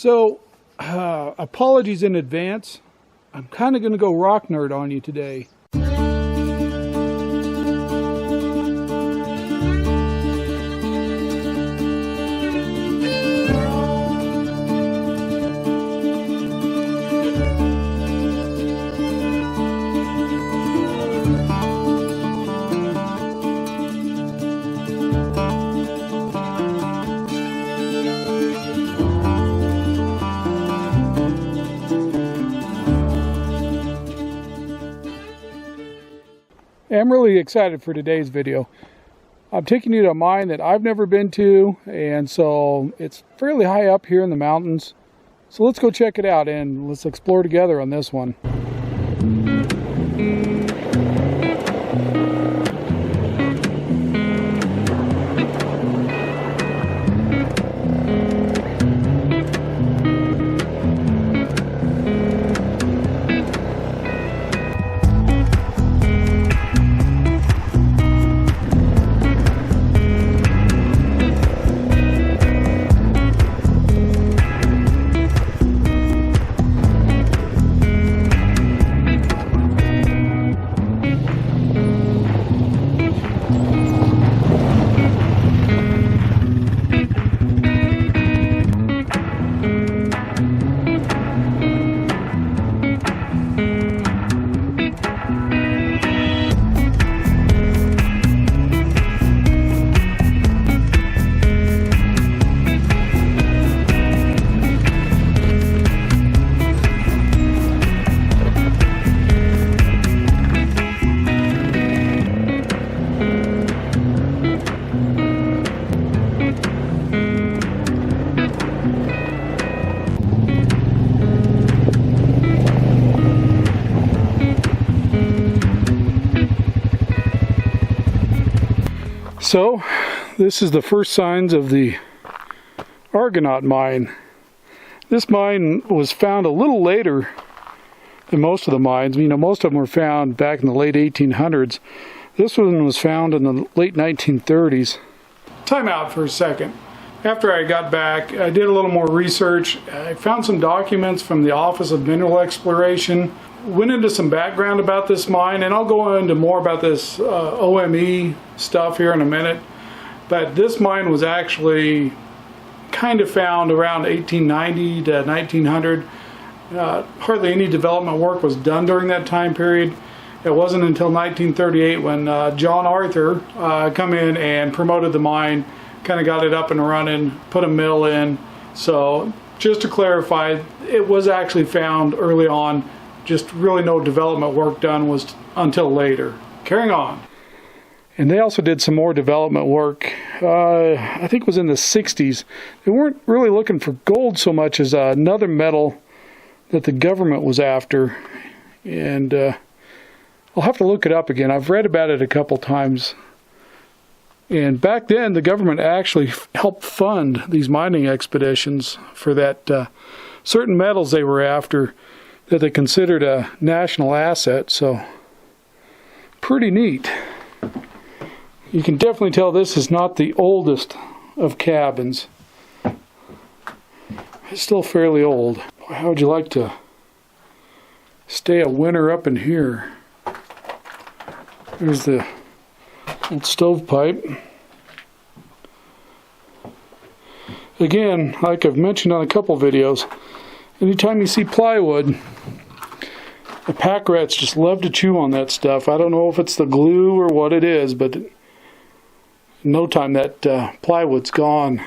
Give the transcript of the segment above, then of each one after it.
So, apologies in advance. I'm kind of going to go rock nerd on you today. I'm really excited for today's video. I'm taking you to a mine that I've never been to, and so it's fairly high up here in the mountains. So let's go check it out and let's explore together on this one. So, this is the first signs of the Argonaut mine. This mine was found a little later than most of the mines. You know, most of them were found back in the late 1800s. This one was found in the late 1930s. Time out for a second. After I got back, I did a little more research. I found some documents from the Office of Mineral Exploration. Went into some background about this mine, and I'll go into more about this OME stuff here in a minute. But this mine was actually kind of found around 1890 to 1900. Hardly any development work was done during that time period. It wasn't until 1938 when John Arthur come in and promoted the mine, kind of got it up and running, put a mill in. So just to clarify, it was actually found early on. Just really no development work done was until later. Carrying on. And they also did some more development work, I think it was in the 60s. They weren't really looking for gold so much as another metal that the government was after. And I'll have to look it up again. I've read about it a couple times. And back then, the government actually helped fund these mining expeditions for that certain metals they were after that they considered a national asset. So, pretty neat. You can definitely tell this is not the oldest of cabins. It's still fairly old. How would you like to stay a winter up in here? There's the old stovepipe. Again, like I've mentioned on a couple videos, anytime you see plywood, the pack rats just love to chew on that stuff. I don't know if it's the glue or what it is, but in no time that plywood's gone.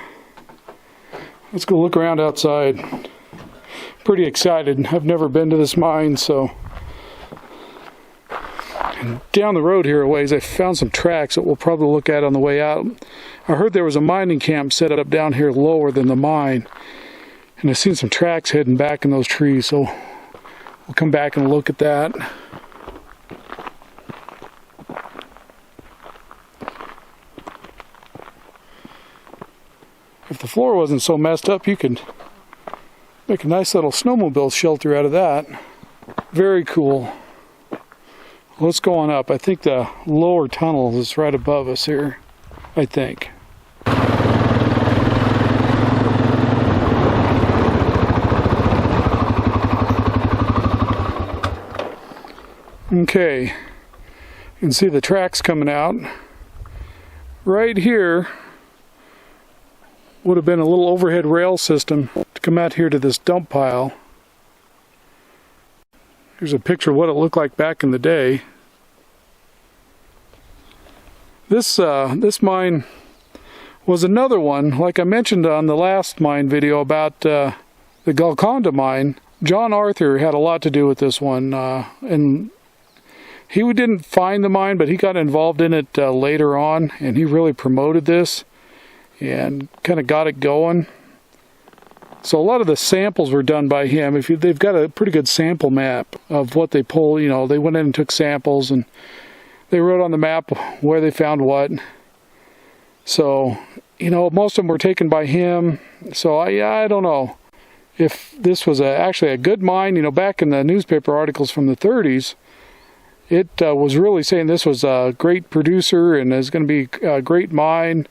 Let's go look around outside. Pretty excited. I've never been to this mine, so. And down the road here a ways, I found some tracks that we'll probably look at on the way out. I heard there was a mining camp set up down here lower than the mine. And I've seen some tracks heading back in those trees, so we'll come back and look at that. If the floor wasn't so messed up, you could make a nice little snowmobile shelter out of that. Very cool. Let's go on up. I think the lower tunnel is right above us here, I think. Okay, you can see the tracks coming out. Right here would have been a little overhead rail system to come out here to this dump pile. Here's a picture of what it looked like back in the day. This mine was another one, like I mentioned on the last mine video about the Golconda mine. John Arthur had a lot to do with this one, and he didn't find the mine, but he got involved in it later on, and he really promoted this and kind of got it going. So a lot of the samples were done by him. They've got a pretty good sample map of what they pull. You know, they went in and took samples, and they wrote on the map where they found what. So, you know, most of them were taken by him. So I don't know if this was actually a good mine. You know, back in the newspaper articles from the 30s, it was really saying this was a great producer and is going to be a great mine.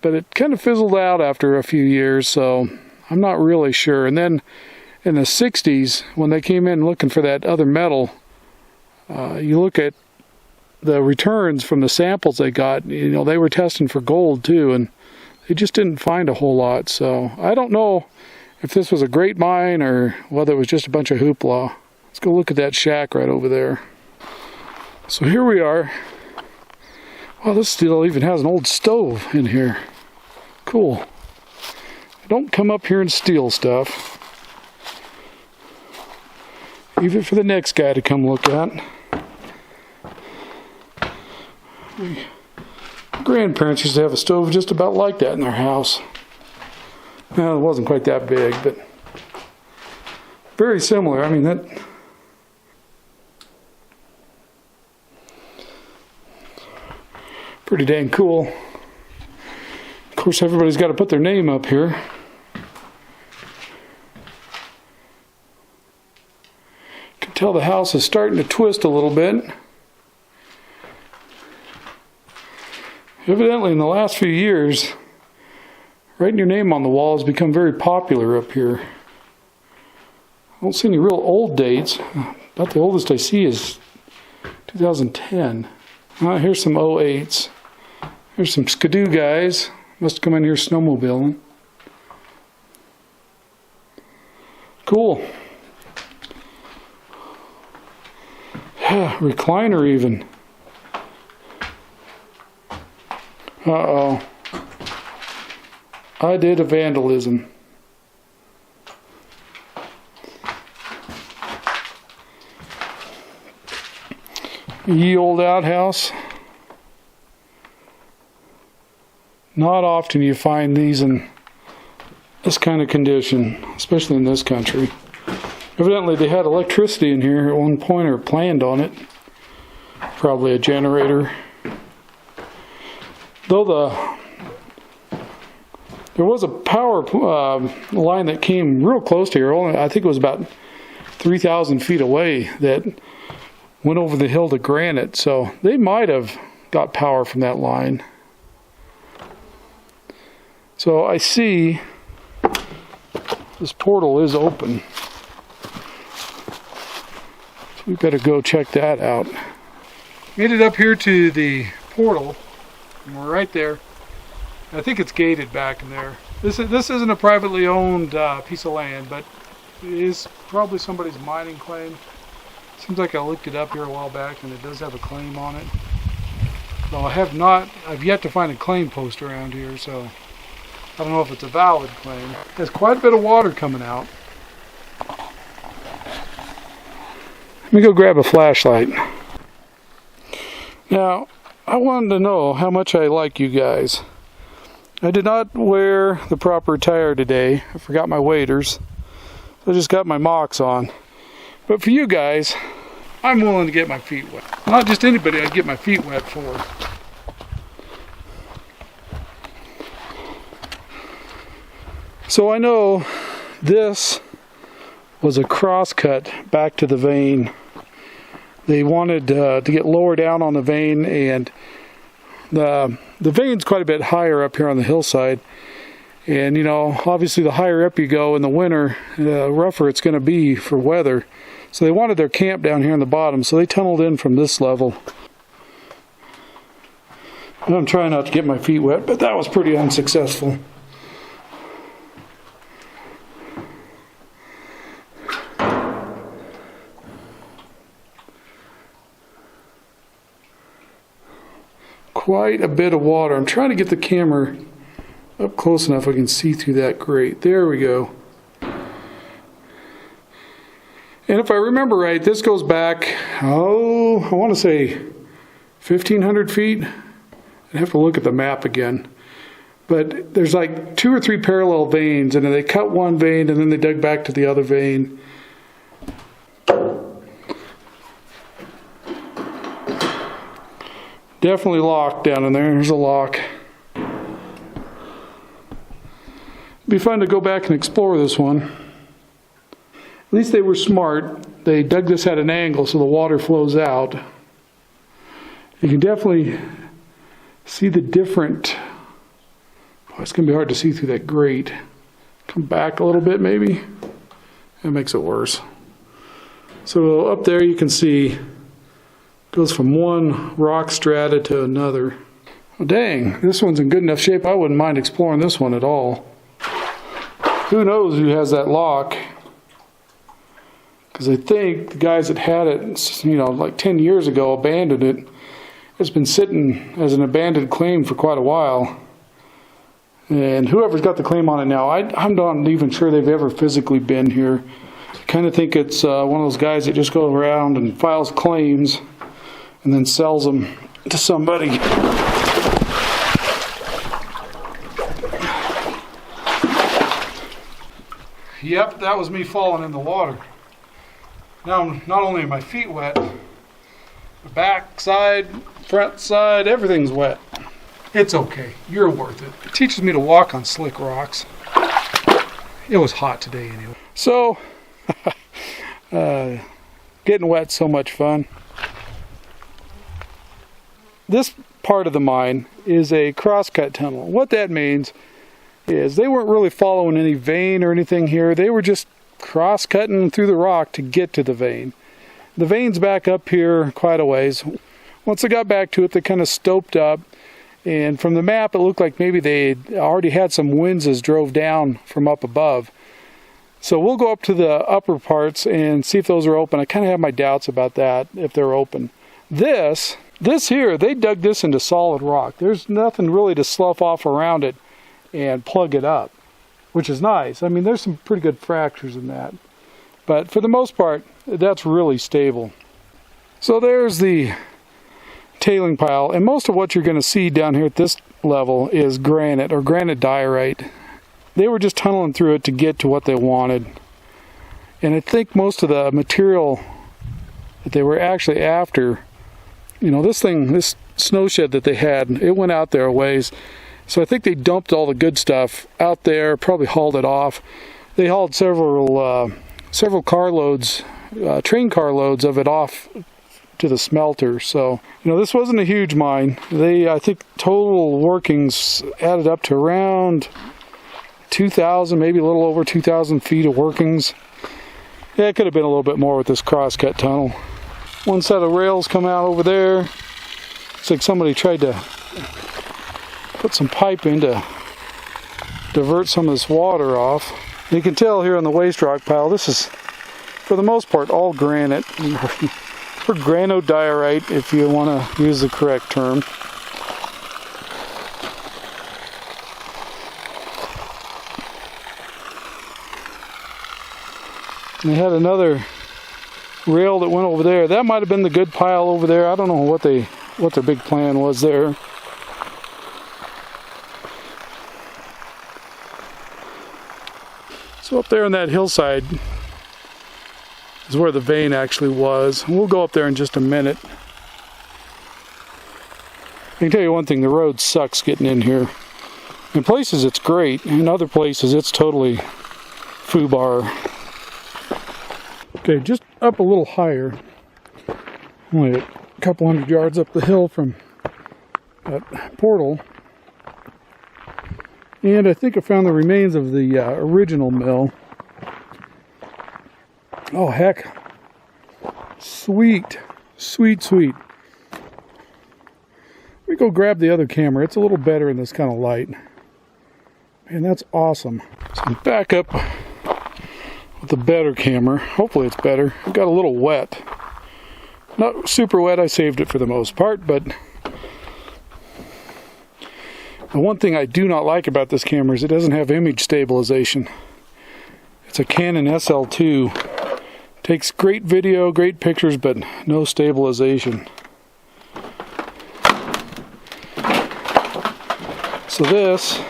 But it kind of fizzled out after a few years, so I'm not really sure. And then in the 60s, when they came in looking for that other metal, you look at the returns from the samples they got, you know, they were testing for gold too, and they just didn't find a whole lot. So I don't know if this was a great mine or whether it was just a bunch of hoopla. Let's go look at that shack right over there. So here we are. Wow, this still even has an old stove in here. Cool. Don't come up here and steal stuff. Leave it for the next guy to come look at. My grandparents used to have a stove just about like that in their house. Well, it wasn't quite that big, but very similar. I mean, that... pretty dang cool. Of course, everybody's got to put their name up here. You can tell the house is starting to twist a little bit. Evidently, in the last few years, writing your name on the wall has become very popular up here. I don't see any real old dates. About the oldest I see is 2010. Here's some 08s. Here's some Skidoo guys. Must come in here snowmobiling. Cool. Recliner even. Uh-oh. I did a vandalism. Ye old outhouse. Not often you find these in this kind of condition, especially in this country. Evidently they had electricity in here at one point, or planned on it. Probably a generator. Though there was a power line that came real close to here. I think it was about 3,000 feet away that went over the hill to Granite. So they might have got power from that line. So I see this portal is open. So we better go check that out. Made it up here to the portal, and we're right there. I think it's gated back in there. This isn't a privately owned piece of land, but it is probably somebody's mining claim. Seems like I looked it up here a while back, and it does have a claim on it. Though I've yet to find a claim post around here, so I don't know if it's a valid claim. There's quite a bit of water coming out. Let me go grab a flashlight. Now, I wanted to know how much I like you guys. I did not wear the proper attire today. I forgot my waders. So I just got my mocks on. But for you guys, I'm willing to get my feet wet. Not just anybody I'd get my feet wet for. So I know this was a crosscut back to the vein. They wanted to get lower down on the vein, and the vein's quite a bit higher up here on the hillside. And you know, obviously the higher up you go in the winter, the rougher it's going to be for weather. So they wanted their camp down here in the bottom, so they tunneled in from this level. And I'm trying not to get my feet wet, but that was pretty unsuccessful. Quite a bit of water. I'm trying to get the camera up close enough I can see through that grate. There we go. And if I remember right, this goes back, I want to say 1,500 feet. I'd have to look at the map again. But there's like 2 or 3 parallel veins, and then they cut one vein and then they dug back to the other vein. Definitely locked down in there. There's a lock. It'd be fun to go back and explore this one. At least they were smart. They dug this at an angle so the water flows out. You can definitely see the different... Oh, it's going to be hard to see through that grate. Come back a little bit maybe. That makes it worse. So up there you can see goes from one rock strata to another. Well, dang, this one's in good enough shape. I wouldn't mind exploring this one at all. Who knows who has that lock? Because I think the guys that had it, like 10 years ago abandoned it. It's been sitting as an abandoned claim for quite a while. And whoever's got the claim on it now, I'm not even sure they've ever physically been here. I kind of think it's one of those guys that just go around and files claims and then sells them to somebody. Yep, that was me falling in the water. Now, not only are my feet wet, the back side, front side, everything's wet. It's okay. You're worth it. It teaches me to walk on slick rocks. It was hot today anyway. So, getting wet's so much fun. This part of the mine is a crosscut tunnel. What that means is they weren't really following any vein or anything here. They were just cross-cutting through the rock to get to the vein. The vein's back up here quite a ways. Once they got back to it, they kind of stoped up. And from the map, it looked like maybe they already had some winds as drove down from up above. So we'll go up to the upper parts and see if those are open. I kind of have my doubts about that, if they're open. This here, they dug this into solid rock. There's nothing really to slough off around it and plug it up, which is nice. I mean, there's some pretty good fractures in that. But for the most part, that's really stable. So there's the tailing pile, and most of what you're going to see down here at this level is granite or granite diorite. They were just tunneling through it to get to what they wanted. And I think most of the material that they were actually after, this snow shed that they had, it went out there a ways. So I think they dumped all the good stuff out there, probably hauled it off. They hauled several carloads, train carloads of it off to the smelter. So, this wasn't a huge mine. I think total workings added up to around 2,000, maybe a little over 2,000 feet of workings. Yeah, it could have been a little bit more with this crosscut tunnel. One set of rails come out over there. It's like somebody tried to put some pipe in to divert some of this water off. You can tell here on the waste rock pile, this is, for the most part, all granite. Or granodiorite, if you want to use the correct term. And they had another rail that went over there. That might have been the good pile over there. I don't know what their big plan was there. So up there on that hillside is where the vein actually was. We'll go up there in just a minute. I can tell you one thing, the road sucks getting in here. In places it's great, in other places it's totally foobar. Okay, just up a little higher, only a couple hundred yards up the hill from that portal. And I think I found the remains of the original mill. Oh heck, Sweet, sweet, sweet. Let me go grab the other camera. It's a little better in this kind of light. Man, that's awesome. So I'm back up with a better camera. Hopefully it's better. It got a little wet. Not super wet. I saved it for the most part, but the one thing I do not like about this camera is it doesn't have image stabilization. It's a Canon SL2. Takes great video, great pictures, but no stabilization. So this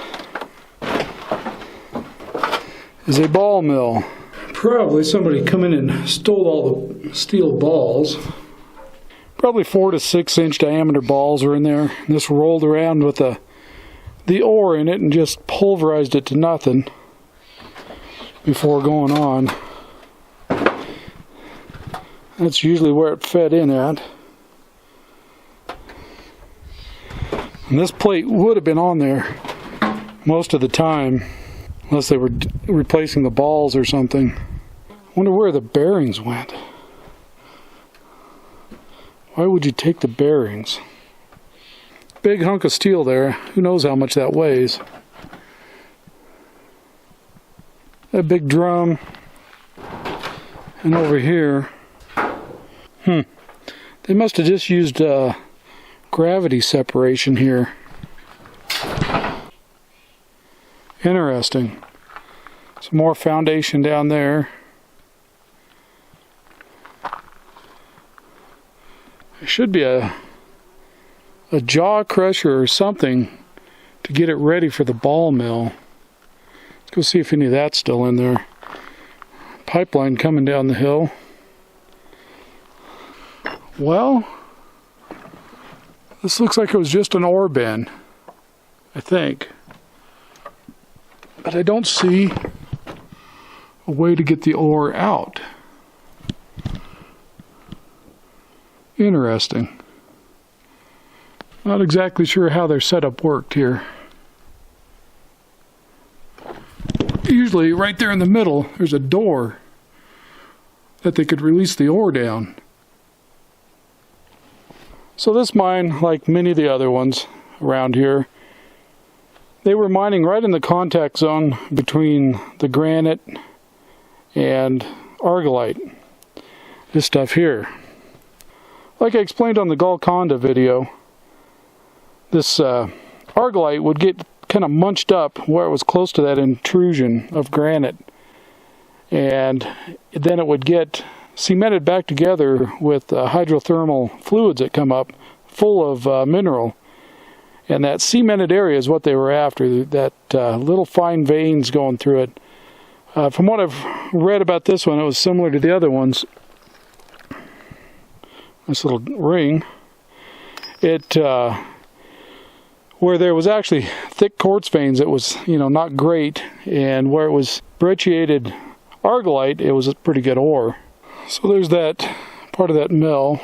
is a ball mill. Probably somebody come in and stole all the steel balls. Probably 4 to 6 inch diameter balls are in there. And this rolled around with the ore in it and just pulverized it to nothing before going on. That's usually where it fed in at. And this plate would have been on there most of the time, unless they were replacing the balls or something. I wonder where the bearings went. Why would you take the bearings? Big hunk of steel there. Who knows how much that weighs? That big drum. And over here. They must have just used gravity separation here. Interesting. Some more foundation down there. There should be a jaw crusher or something to get it ready for the ball mill. Let's go see if any of that's still in there. Pipeline coming down the hill. Well, this looks like it was just an ore bin, I think. But I don't see a way to get the ore out. Interesting. Not exactly sure how their setup worked here. Usually right there in the middle there's a door that they could release the ore down. So this mine, like many of the other ones around here, they were mining right in the contact zone between the granite and argillite. This stuff here. Like I explained on the Golconda video, this argillite would get kind of munched up where it was close to that intrusion of granite. And then it would get cemented back together with hydrothermal fluids that come up full of mineral. And that cemented area is what they were after, that little fine veins going through it. From what I've read about this one, it was similar to the other ones. This little ring. It where there was actually thick quartz veins, it was, not great, and where it was brecciated argillite, it was a pretty good ore. So there's that part of that mill.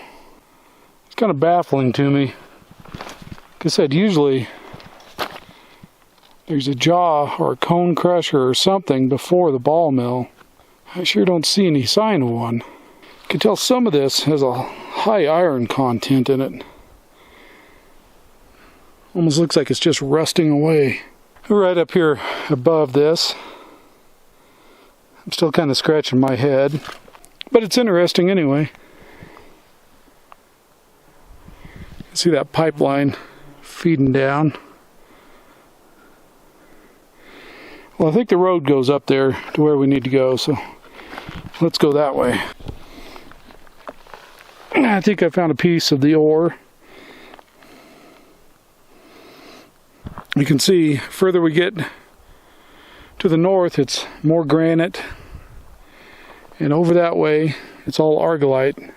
It's kind of baffling to me. Like I said, usually there's a jaw or a cone crusher or something before the ball mill. I sure don't see any sign of one. You can tell some of this has a high iron content in it. Almost looks like it's just rusting away. Right up here above this, I'm still kind of scratching my head, but it's interesting anyway. See that pipeline feeding down. Well, I think the road goes up there to where we need to go, so let's go that way. I think I found a piece of the ore. You can see further we get to the north, it's more granite, and over that way it's all argillite.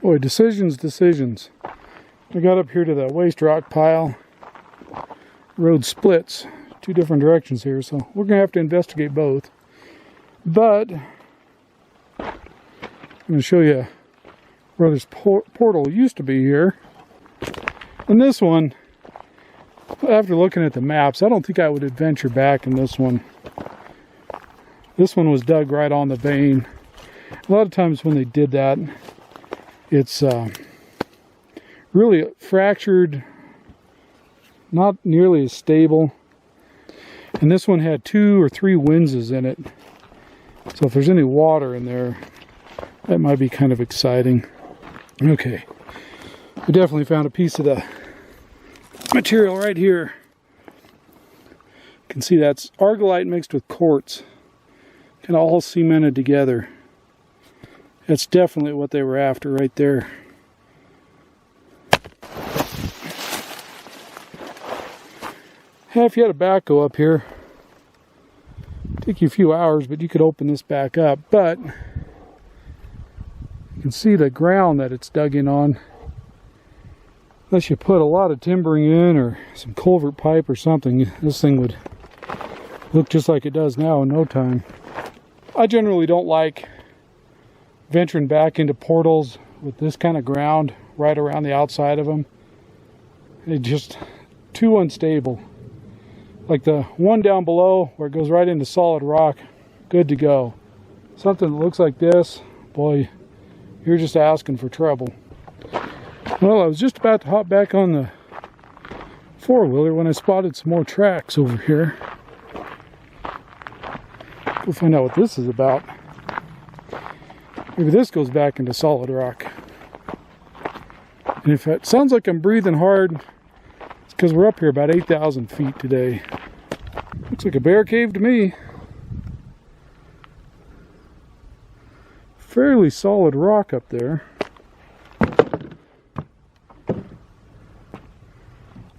Boy, decisions. I got up here to the waste rock pile. Road splits two different directions here, so we're gonna have to investigate both. But I'm gonna show you where this portal used to be here. And this one, after looking at the maps, I don't think I would adventure back in this one. This one was dug right on the vein. A lot of times when they did that, it's really fractured, not nearly as stable. And this one had 2 or 3 winzes in it. So if there's any water in there, that might be kind of exciting. Okay, we definitely found a piece of the material right here. You can see that's argillite mixed with quartz, kind of all cemented together. That's definitely what they were after right there. Yeah, if you had a backhoe up here, it'd take you a few hours, but you could open this back up. But you can see the ground that it's dug in on. Unless you put a lot of timbering in or some culvert pipe or something, this thing would look just like it does now in no time. I generally don't like venturing back into portals with this kind of ground right around the outside of them. It's just too unstable. Like the one down below where it goes right into solid rock, good to go. Something that looks like this, boy, you're just asking for trouble. Well, I was just about to hop back on the four-wheeler when I spotted some more tracks over here. We'll find out what this is about. Maybe this goes back into solid rock. And if it sounds like I'm breathing hard, it's because we're up here about 8,000 feet today. Looks like a bear cave to me. Fairly solid rock up there.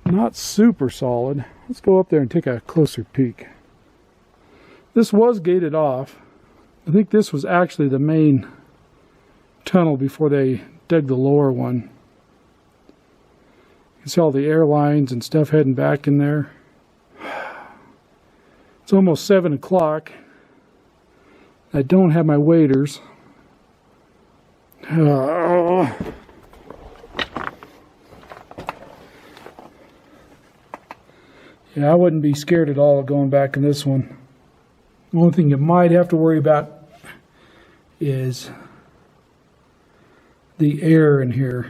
Not super solid. Let's go up there and take a closer peek. This was gated off. I think this was actually the main tunnel before they dug the lower one. You can see all the air lines and stuff heading back in there. It's almost 7 o'clock. I don't have my waders. Yeah, I wouldn't be scared at all of going back in this one. The only thing you might have to worry about is the air in here.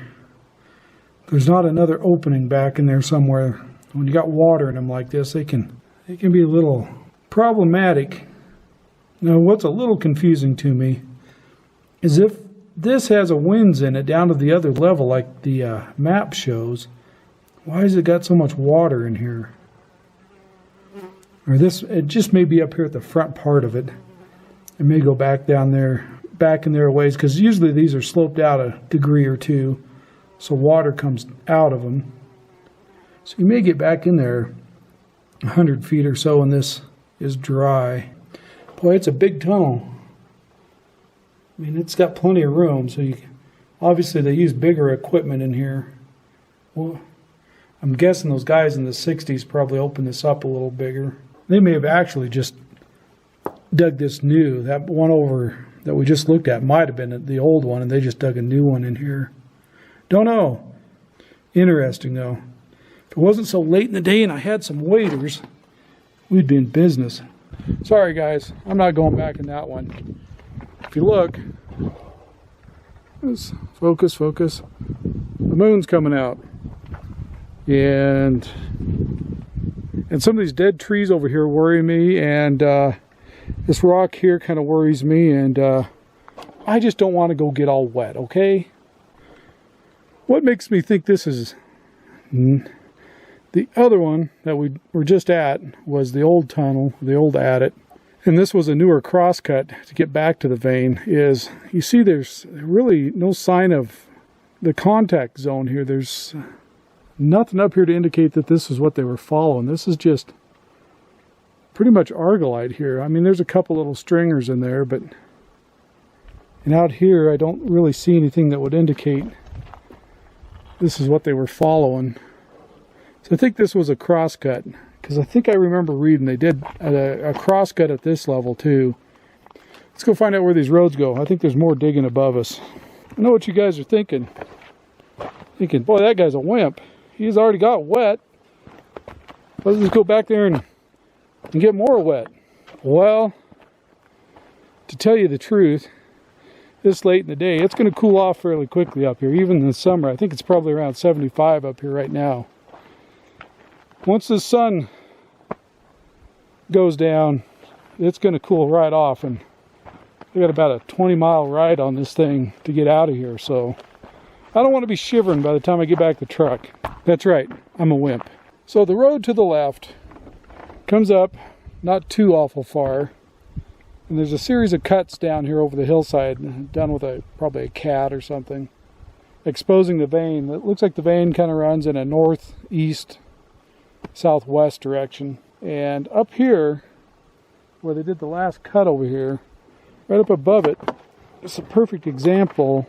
There's not another opening back in there somewhere. When you got water in them like this, they can be a little problematic. Now, what's a little confusing to me is if this has a winze in it down to the other level like the map shows, why has it got so much water in here? Or this, it just may be up here at the front part of it. It may go back down there, back in there a ways, because usually these are sloped out a degree or two, so water comes out of them. So you may get back in there 100 feet or so when this is dry. Boy, it's a big tunnel. I mean, it's got plenty of room, so obviously they use bigger equipment in here. Well, I'm guessing those guys in the 60s probably opened this up a little bigger. They may have actually just dug this new. That one over that we just looked at might have been the old one, and they just dug a new one in here. Don't know. Interesting, though. If it wasn't so late in the day and I had some waders, we'd be in business. Sorry, guys. I'm not going back in that one. If you look, focus. The moon's coming out. And some of these dead trees over here worry me, and this rock here kind of worries me, and I just don't want to go get all wet, okay? What makes me think this is... The other one that we were just at was the old tunnel, the old adit, and this was a newer crosscut to get back to the vein. Is you see there's really no sign of the contact zone here. There's nothing up here to indicate that this is what they were following. This is just pretty much argillite here. I mean, there's a couple little stringers in there, but and out here I don't really see anything that would indicate this is what they were following. So I think this was a crosscut, because I think I remember reading they did a crosscut at this level too. Let's go find out where these roads go. I think there's more digging above us. I know what you guys are thinking. Boy, that guy's a wimp. He's already got wet. Let's just go back there and get more wet. Well, to tell you the truth, this late in the day. It's going to cool off fairly quickly up here, even in the summer. I think it's probably around 75 up here right now. Once the sun goes down, it's going to cool right off, and we got about a 20-mile ride on this thing to get out of here, so I don't want to be shivering by the time I get back to the truck. That's right, I'm a wimp. So the road to the left comes up not too awful far, and there's a series of cuts down here over the hillside, done with probably a cat or something, exposing the vein. It looks like the vein kind of runs in a northeast, southwest direction. And up here, where they did the last cut over here, right up above it, it's a perfect example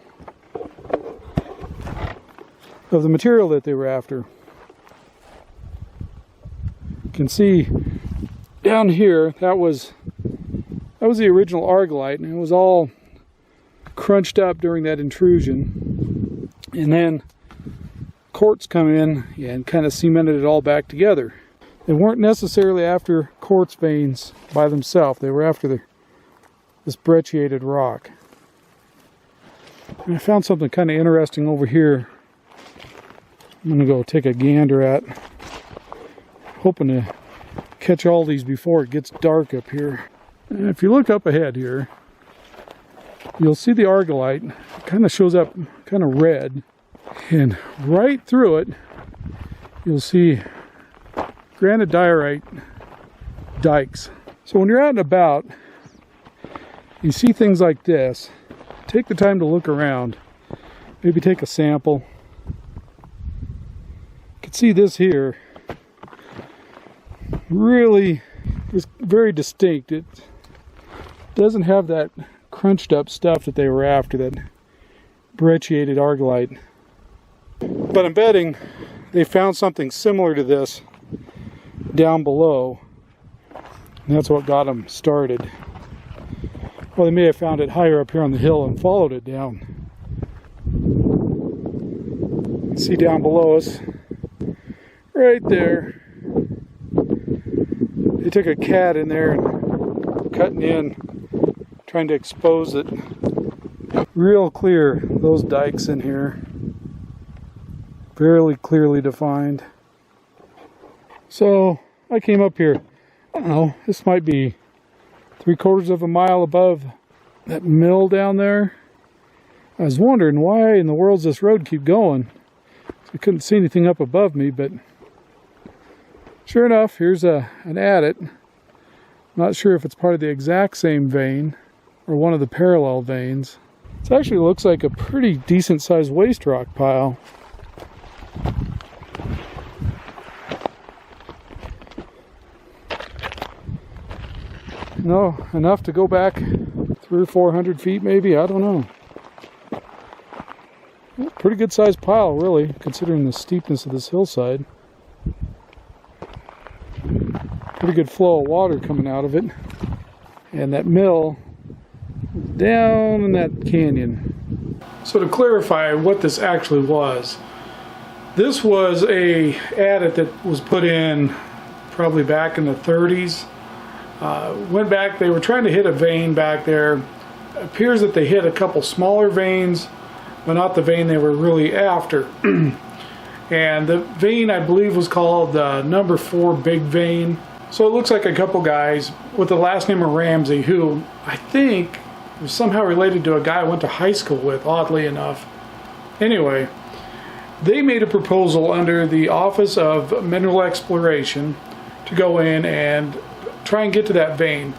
of the material that they were after. You can see down here, that was the original argillite, and it was all crunched up during that intrusion. And then quartz come in and kind of cemented it all back together. They weren't necessarily after quartz veins by themselves. They were after this brecciated rock. And I found something kind of interesting over here. I'm going to go take a gander at. Hoping to catch all these before it gets dark up here. And if you look up ahead here, you'll see the argillite. It kind of shows up kind of red. And right through it, you'll see granite diorite dikes. So when you're out and about, you see things like this, take the time to look around. Maybe take a sample. You can see this here really is very distinct. It doesn't have that crunched up stuff that they were after, that brecciated argillite. But I'm betting they found something similar to this down below, and that's what got them started. Well, they may have found it higher up here on the hill and followed it down. See down below us, right there, they took a cat in there and cutting in, trying to expose it. Real clear, those dikes in here. Fairly clearly defined. So I came up here, I don't know, this might be 3/4 of a mile above that mill down there. I was wondering why in the world does this road keep going? I couldn't see anything up above me, but sure enough, here's an adit. Not sure if it's part of the exact same vein or one of the parallel veins. It actually looks like a pretty decent sized waste rock pile. No, enough to go back 300 or 400 feet maybe, I don't know. Pretty good sized pile really, considering the steepness of this hillside. Pretty good flow of water coming out of it. And that mill down in that canyon. So to clarify what this actually was, this was a adit that was put in probably back in the 30s. Went back, they were trying to hit a vein back there. It appears that they hit a couple smaller veins, but not the vein they were really after. And the vein, I believe, was called number 4 big vein. So it looks like a couple guys with the last name of Ramsey, who I think was somehow related to a guy I went to high school with, oddly enough. Anyway, they made a proposal under the Office of Mineral Exploration to go in and try and get to that vein.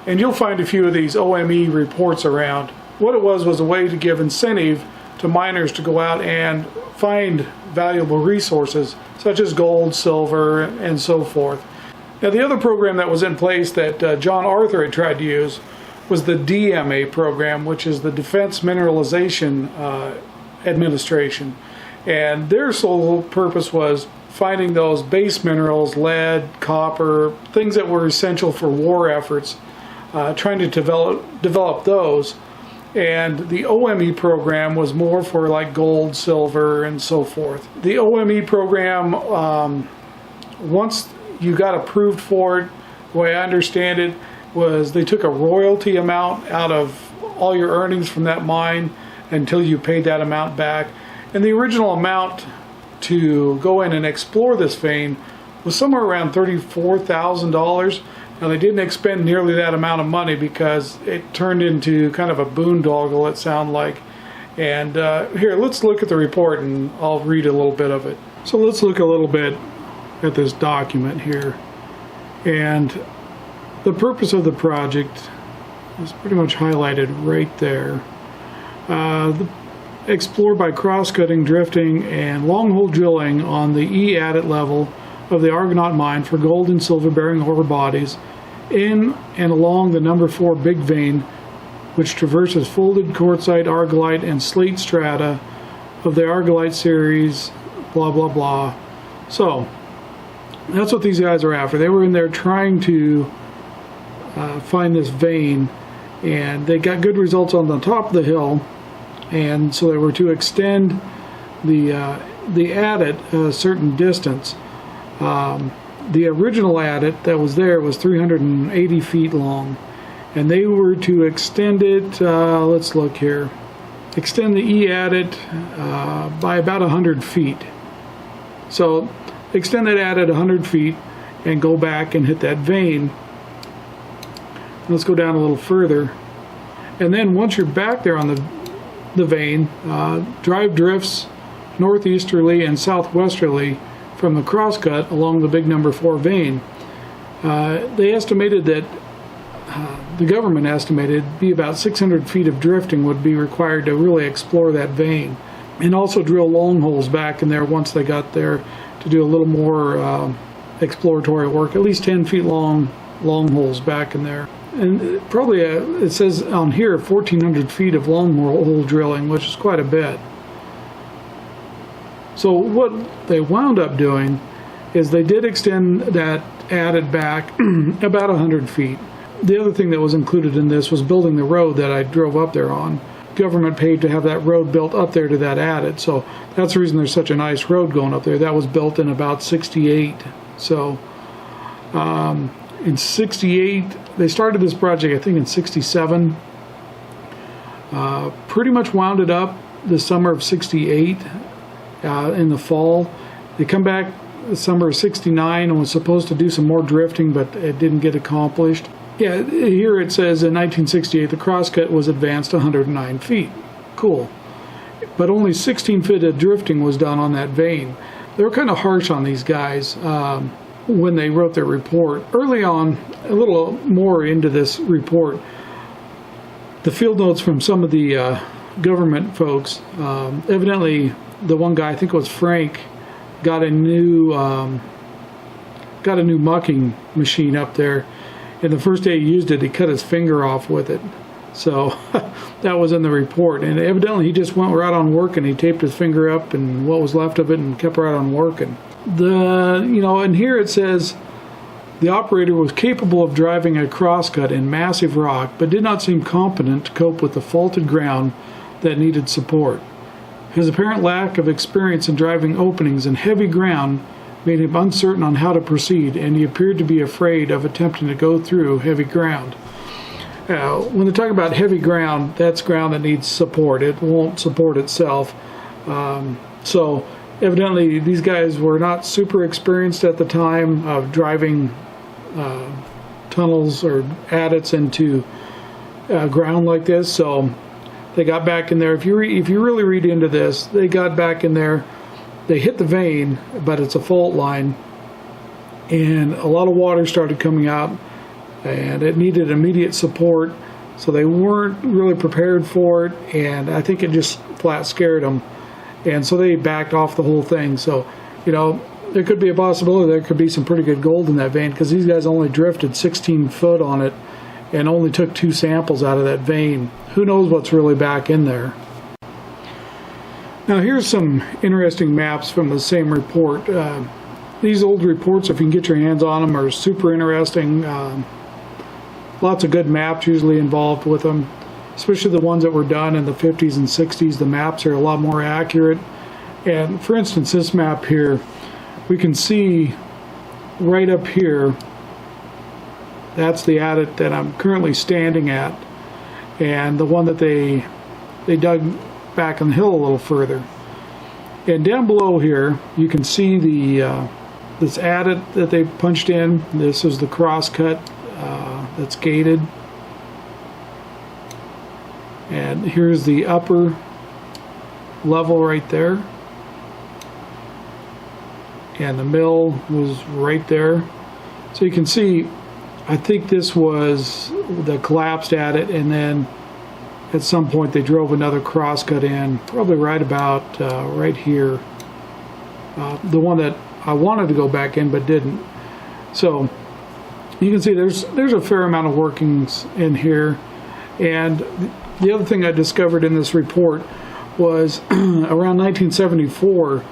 And you'll find a few of these OME reports around. What it was a way to give incentive to miners to go out and find valuable resources such as gold, silver, and so forth. Now the other program that was in place that John Arthur had tried to use was the DMA program, which is the Defense Mineralization Administration. And their sole purpose was finding those base minerals, lead, copper, things that were essential for war efforts, trying to develop those. And the OME program was more for like gold, silver, and so forth. The OME program, once you got approved for it, the way I understand it, was they took a royalty amount out of all your earnings from that mine until you paid that amount back. And the original amount to go in and explore this vein was somewhere around $34,000. Now they didn't expend nearly that amount of money because it turned into kind of a boondoggle, it sounded like. And here, let's look at the report and I'll read a little bit of it. So let's look a little bit at this document here. And the purpose of the project is pretty much highlighted right there. Explore by cross-cutting, drifting, and long-hole drilling on the E adit level of the Argonaut mine for gold and silver-bearing ore bodies in and along the number 4 big vein, which traverses folded quartzite, argillite, and slate strata of the argillite series, blah blah blah. So that's what these guys are after. They were in there trying to find this vein, and they got good results on the top of the hill, and so they were to extend the adit a certain distance. The original adit that was there was 380 feet long, and they were to extend it, let's look here, extend the E adit by about 100 feet. So extend that adit 100 feet and go back and hit that vein. Let's go down a little further, and then once you're back there on the vein, drive drifts northeasterly and southwesterly from the crosscut along the big number 4 vein. They estimated that the government estimated be about 600 feet of drifting would be required to really explore that vein, and also drill long holes back in there once they got there to do a little more exploratory work, at least 10 feet long holes back in there. And probably it says on here 1,400 feet of long hole drilling, which is quite a bit. So what they wound up doing is they did extend that adit back about 100 feet. The other thing that was included in this was building the road that I drove up there on. Government paid to have that road built up there to that adit, so that's the reason there's such a nice road going up there. That was built in about 68. So in 68, they started this project I think in 67. Pretty much wound it up the summer of 68. In the fall. They come back the summer of 69 and was supposed to do some more drifting, but it didn't get accomplished. Yeah, here it says in 1968 the crosscut was advanced 109 feet. Cool. But only 16 feet of drifting was done on that vein. They were kind of harsh on these guys when they wrote their report. Early on, a little more into this report, the field notes from some of the government folks, evidently the one guy, I think it was Frank, got a new mucking machine up there, and the first day he used it, he cut his finger off with it. So that was in the report, and evidently he just went right on working. He taped his finger up and what was left of it and kept right on working. And here it says the operator was capable of driving a crosscut in massive rock, but did not seem competent to cope with the faulted ground that needed support. His apparent lack of experience in driving openings in heavy ground made him uncertain on how to proceed, and he appeared to be afraid of attempting to go through heavy ground. When they talk about heavy ground, that's ground that needs support. It won't support itself. So evidently these guys were not super experienced at the time of driving tunnels or adits into ground like this. So they got back in there. If you really read into this, they got back in there. They hit the vein, but it's a fault line, and a lot of water started coming out, and it needed immediate support. So they weren't really prepared for it, and I think it just flat scared them, and so they backed off the whole thing. So, there could be a possibility there could be some pretty good gold in that vein, because these guys only drifted 16 foot on it and only took 2 samples out of that vein. Who knows what's really back in there? Now here's some interesting maps from the same report. These old reports, if you can get your hands on them, are super interesting. Lots of good maps usually involved with them, especially the ones that were done in the 50s and 60s. The maps are a lot more accurate. And for instance, this map here, we can see right up here, that's the adit that I'm currently standing at. and the one that they dug back on the hill a little further. And down below here, you can see the this adit that they punched in. This is the crosscut that's gated. And here's the upper level right there. And the mill was right there. So you can see, I think this was the collapsed adit, and then at some point they drove another crosscut in, probably right about right here. The one that I wanted to go back in but didn't. So you can see there's a fair amount of workings in here. And the other thing I discovered in this report was around 1974,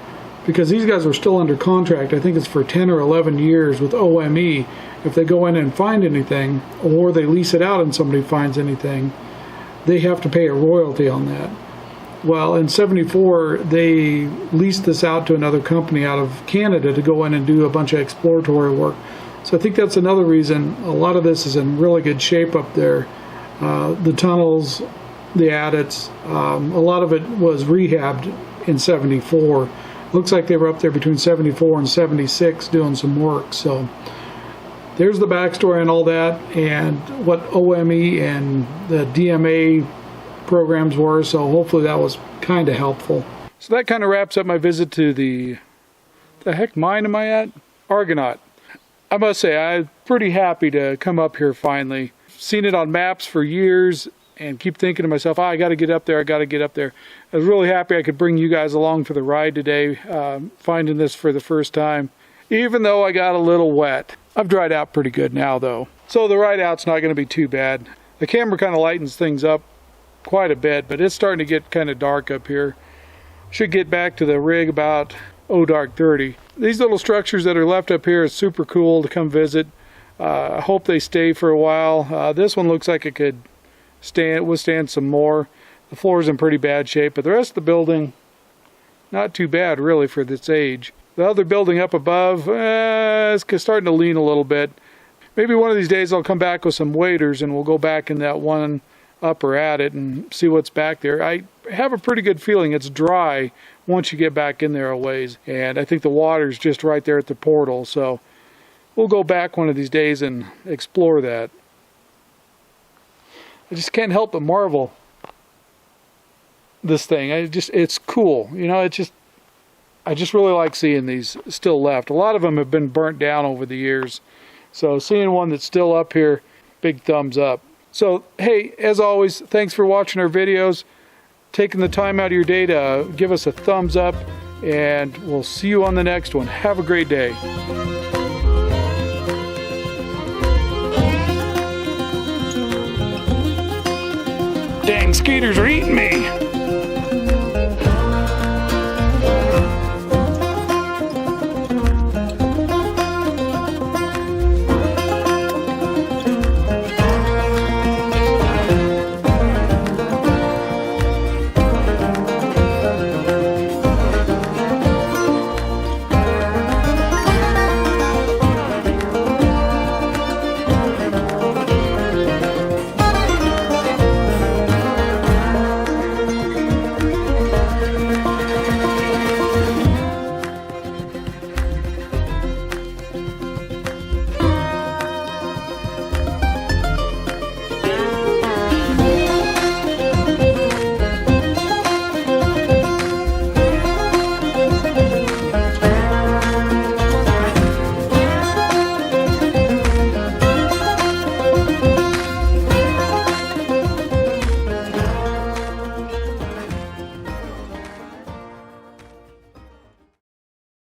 because these guys were still under contract, I think it's for 10 or 11 years with OME. If they go in and find anything, or they lease it out and somebody finds anything, they have to pay a royalty on that. Well, in 74, they leased this out to another company out of Canada to go in and do a bunch of exploratory work. So I think that's another reason a lot of this is in really good shape up there. The tunnels, the adits, a lot of it was rehabbed in 74. Looks like they were up there between 74 and 76 doing some work. So there's the backstory and all that, and what OME and the DMA programs were. So hopefully that was kind of helpful. So that kind of wraps up my visit to the heck mine am I at? Argonaut. I must say, I'm pretty happy to come up here finally. Seen it on maps for years and keep thinking to myself, I got to get up there, I got to get up there. I was really happy I could bring you guys along for the ride today, finding this for the first time, even though I got a little wet. I've dried out pretty good now though, so the ride out's not going to be too bad. The camera kind of lightens things up quite a bit, but it's starting to get kind of dark up here. Should get back to the rig about dark 30. These little structures that are left up here is super cool to come visit. I hope they stay for a while. This one looks like it could withstand some more. The floor's in pretty bad shape, but the rest of the building, not too bad really for this age. The other building up above is starting to lean a little bit. Maybe one of these days I'll come back with some waders and we'll go back in that one upper adit and see what's back there. I have a pretty good feeling it's dry once you get back in there a ways, and I think the water's just right there at the portal, so we'll go back one of these days and explore that. I just can't help but marvel this thing. It's cool, you know. I just really like seeing these still left. A lot of them have been burnt down over the years, so seeing one that's still up here, big thumbs up. So hey, as always, thanks for watching our videos, taking the time out of your day to give us a thumbs up, and we'll see you on the next one. Have a great day. Dang, skeeters are eating me.